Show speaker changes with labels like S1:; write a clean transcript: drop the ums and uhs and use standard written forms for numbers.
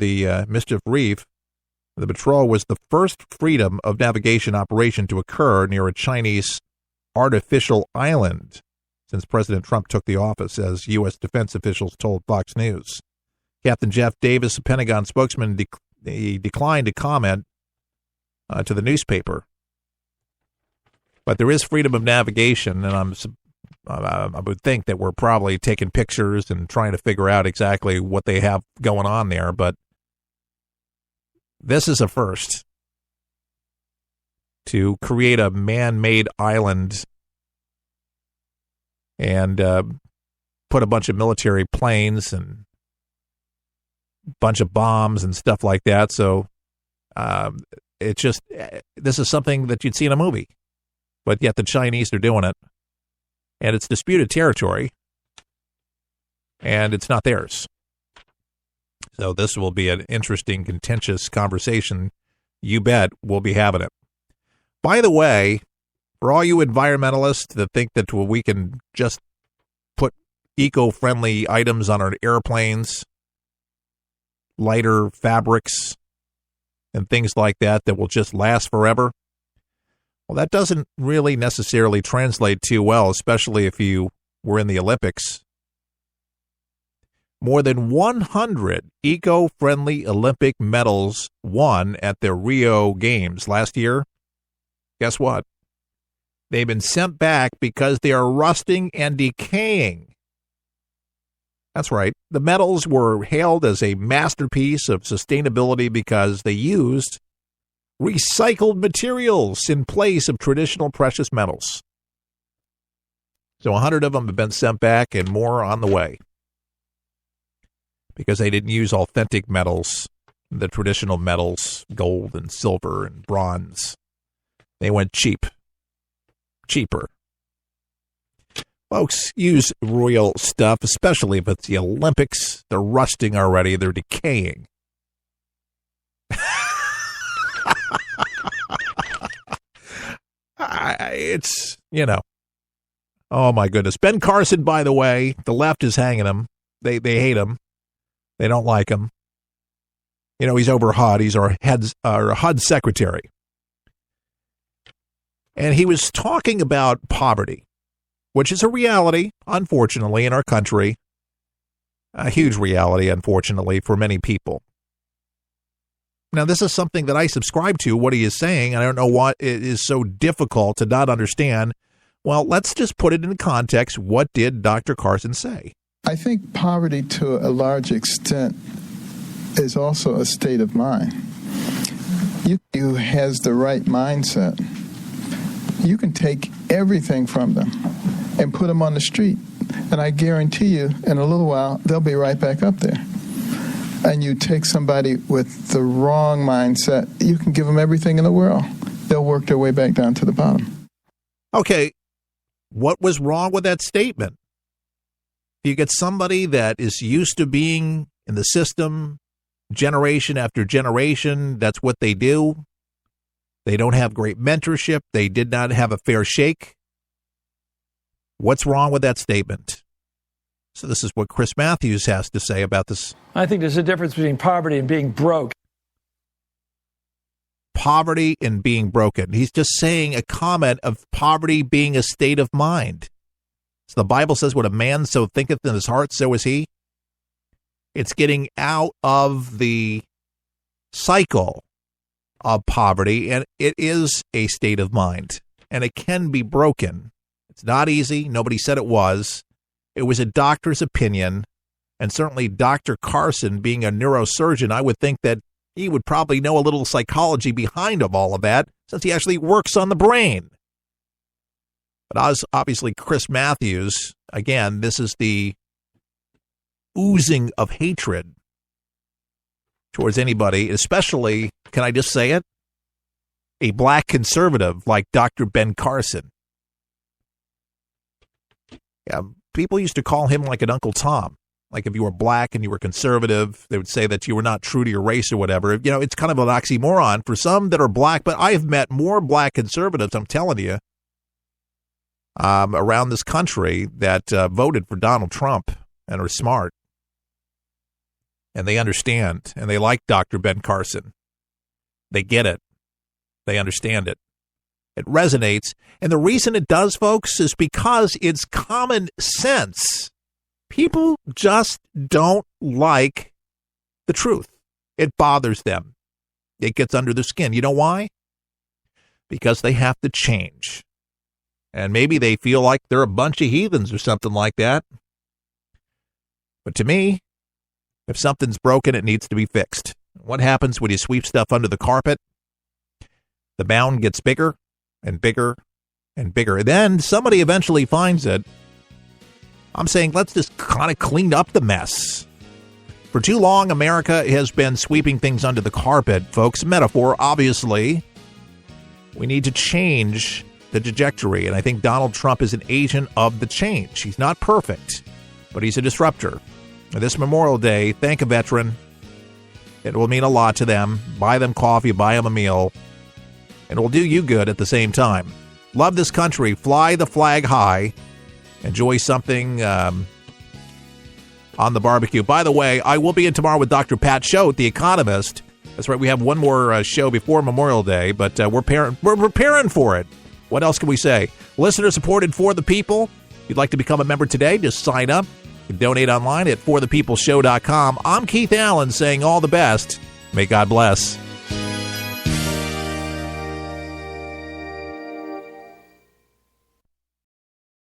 S1: the Mischief Reef, the patrol was the first freedom of navigation operation to occur near a Chinese artificial island since President Trump took the office, as U.S. defense officials told Fox News. Captain Jeff Davis, a Pentagon spokesman, he declined to comment to the newspaper. But there is freedom of navigation, and I would think that we're probably taking pictures and trying to figure out exactly what they have going on there. But this is a first, to create a man-made island and put a bunch of military planes and a bunch of bombs and stuff like that. So this is something that you'd see in a movie, but yet the Chinese are doing it, and it's disputed territory, and it's not theirs. So this will be an interesting, contentious conversation. You bet we'll be having it. By the way, for all you environmentalists that think that we can just put eco-friendly items on our airplanes, lighter fabrics, and things like that will just last forever, well, that doesn't really necessarily translate too well, especially if you were in the Olympics. More than 100 eco-friendly Olympic medals won at the Rio Games last year. Guess what? They've been sent back because they are rusting and decaying. That's right. The medals were hailed as a masterpiece of sustainability because they used recycled materials in place of traditional precious metals. So 100 of them have been sent back and more on the way, because they didn't use authentic metals, the traditional metals, gold and silver and bronze. They went cheaper. Folks, use real stuff, especially if it's the Olympics. They're rusting already. They're decaying. It's, oh my goodness. Ben Carson, by the way, the left is hanging him. They hate him. They don't like him. He's over HUD. He's our HUD secretary. And he was talking about poverty, which is a reality, unfortunately, in our country. A huge reality, unfortunately, for many people. Now, this is something that I subscribe to, what he is saying. I don't know what it is so difficult to not understand. Well, let's just put it in context. What did Dr. Carson say?
S2: I think poverty, to a large extent, is also a state of mind. You who has the right mindset, you can take everything from them and put them on the street, and I guarantee you, in a little while, they'll be right back up there. And you take somebody with the wrong mindset, you can give them everything in the world. They'll work their way back down to the bottom.
S1: Okay, what was wrong with that statement? You get somebody that is used to being in the system generation after generation. That's what they do. They don't have great mentorship. They did not have a fair shake. What's wrong with that statement? So this is what Chris Matthews has to say about this.
S3: I think there's a difference between poverty and being broke.
S1: Poverty and being broken. He's just saying a comment of poverty being a state of mind. So the Bible says, what a man so thinketh in his heart, so is he. It's getting out of the cycle of poverty, and it is a state of mind, and it can be broken. It's not easy. Nobody said it was. It was a doctor's opinion, and certainly Dr. Carson, being a neurosurgeon, I would think that he would probably know a little psychology behind of all of that, since he actually works on the brain. But obviously Chris Matthews, again, this is the oozing of hatred towards anybody, especially, can I just say it, a black conservative like Dr. Ben Carson. Yeah, people used to call him like an Uncle Tom. Like if you were black and you were conservative, they would say that you were not true to your race or whatever. It's kind of an oxymoron for some that are black, but I have met more black conservatives, I'm telling you, around this country that voted for Donald Trump and are smart. And they understand, and they like Dr. Ben Carson. They get it. They understand it. It resonates. And the reason it does, folks, is because it's common sense. People just don't like the truth. It bothers them. It gets under their skin. You know why? Because they have to change. And maybe they feel like they're a bunch of heathens or something like that. But to me, if something's broken, it needs to be fixed. What happens when you sweep stuff under the carpet? The mound gets bigger and bigger and bigger. And then somebody eventually finds it. I'm saying let's just kind of clean up the mess. For too long, America has been sweeping things under the carpet, folks. Metaphor, obviously. We need to change the trajectory. And I think Donald Trump is an agent of the change. He's not perfect, but he's a disruptor. This Memorial Day, thank a veteran. It will mean a lot to them. Buy them coffee, buy them a meal. And it will do you good at the same time. Love this country. Fly the flag high. Enjoy something on the barbecue. By the way, I will be in tomorrow with Dr. Pat Choate, the economist. That's right. We have one more show before Memorial Day, but we're preparing for it. What else can we say? Listener supported For the People. If you'd like to become a member today, just sign up. You can donate online at forthepeopleshow.com. I'm Keith Allen saying all the best. May God bless.